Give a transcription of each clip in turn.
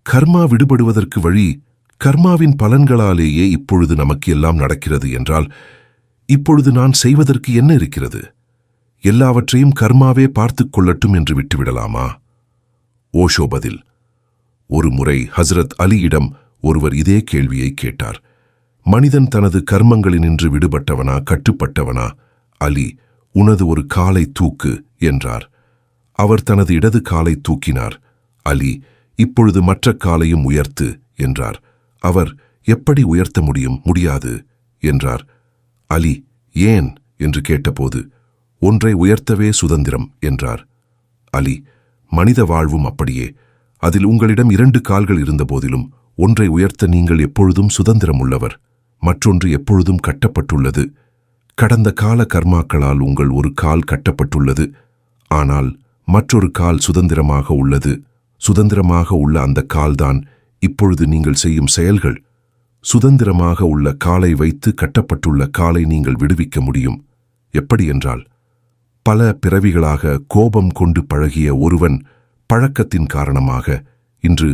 கர்மா விடுபடுவதற்கு வழி கர்மாவின் பலன்களாலேயே இப்பொழுது நமக்கு எல்லாம் நடக்கிறது என்றால் இப்பொழுது நான் செய்வதற்கு என்ன இருக்கிறது? எல்லாவற்றையும் கர்மாவே பார்த்துக் கொள்ளட்டும் என்று விட்டுவிடலாமா? ஓஷோ பதில். ஒரு முறை ஹசரத் அலியிடம் ஒருவர் இதே கேள்வியை கேட்டார். மனிதன் தனது கர்மங்களினின்று விடுபட்டவனா கட்டுப்பட்டவனா? அலி, உனது ஒரு காலை தூக்கு என்றார். அவர் தனது இடது காலை தூக்கினார். அலி, இப்பொழுது மற்ற காலையும் உயர்த்து என்றார். அவர், எப்படி உயர்த்த முடியாது என்றார். அலி, ஏன் என்று கேட்டபோது, ஒன்றை உயர்த்தவே சுதந்திரம் என்றார். அலி, மனித வாழ்வும் அப்படியே. அதில் உங்களிடம் 2 கால்கள் இருந்தபோதிலும் ஒன்றை உயர்த்த நீங்கள் எப்பொழுதும் சுதந்திரம் உள்ளவர். மற்றொன்று எப்பொழுதும் கட்டப்பட்டுள்ளது. கடந்த கால கர்மாக்களால் உங்கள் ஒரு கால் கட்டப்பட்டுள்ளது. ஆனால் மற்றொரு கால் சுதந்திரமாக உள்ளது. சுதந்திரமாக உள்ள அந்த கால்தான் இப்பொழுது நீங்கள் செய்யும் செயல்கள். சுதந்திரமாக உள்ள காலை வைத்து கட்டப்பட்டுள்ள காலை நீங்கள் விடுவிக்க முடியும். எப்படி என்றால், பல பிறவிகளாக கோபம் கொண்டு பழகிய ஒருவன் பழக்கத்தின் காரணமாக இன்று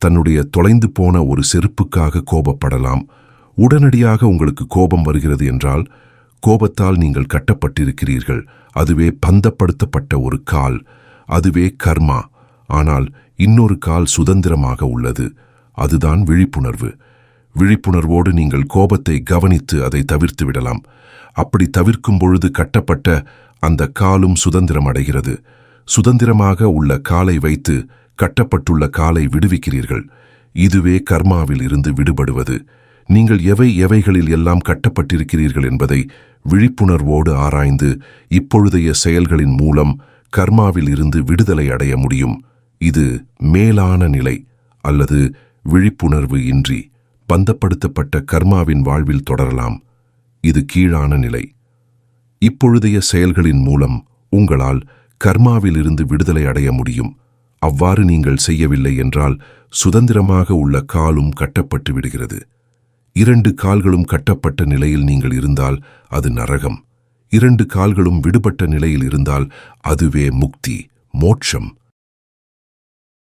தன்னுடைய தொலைந்து போன ஒரு செருப்புக்காக கோபப்படலாம். உடனடியாக உங்களுக்கு கோபம் வருகிறது என்றால் கோபத்தால் நீங்கள் கட்டப்பட்டிருக்கிறீர்கள். அதுவே பந்தப்படுத்தப்பட்ட ஒரு கால். அதுவே கர்மா. ஆனால் இன்னொரு கால் சுதந்திரமாக உள்ளது. அதுதான் விழிப்புணர்வு. விழிப்புணர்வோடு நீங்கள் கோபத்தை கவனித்து அதை தவிர்த்து விடலாம். அப்படி தவிர்க்கும் பொழுது கட்டப்பட்ட அந்த காலும் சுதந்திரம் அடைகிறது. சுதந்திரமாக உள்ள காலை வைத்து கட்டப்பட்டுள்ள காலை விடுவிக்கிறீர்கள். இதுவே கர்மாவில் இருந்து விடுபடுவது. நீங்கள் எவைகளில் எல்லாம் கட்டப்பட்டிருக்கிறீர்கள் என்பதை விழிப்புணர்வோடு ஆராய்ந்து இப்பொழுதைய செயல்களின் மூலம் கர்மாவில் இருந்து விடுதலை அடைய முடியும். இது மேலான நிலை. அல்லது விழிப்புணர்வு இன்றி பந்தப்படுத்தப்பட்ட கர்மாவின் வாழ்வில் தொடரலாம். இது கீழான நிலை. இப்பொழுதைய செயல்களின் மூலம் உங்களால் கர்மாவில் இருந்து விடுதலை அடைய முடியும். அவ்வாறு நீங்கள் செய்யவில்லை என்றால் சுதந்திரமாக உள்ள காலும் கட்டப்பட்டு விடுகிறது. 2 கால்களும் கட்டப்பட்ட நிலையில் நீங்கள் இருந்தால் அது நரகம். 2 கால்களும் விடுபட்ட நிலையில் இருந்தால் அதுவே முக்தி, மோட்சம்.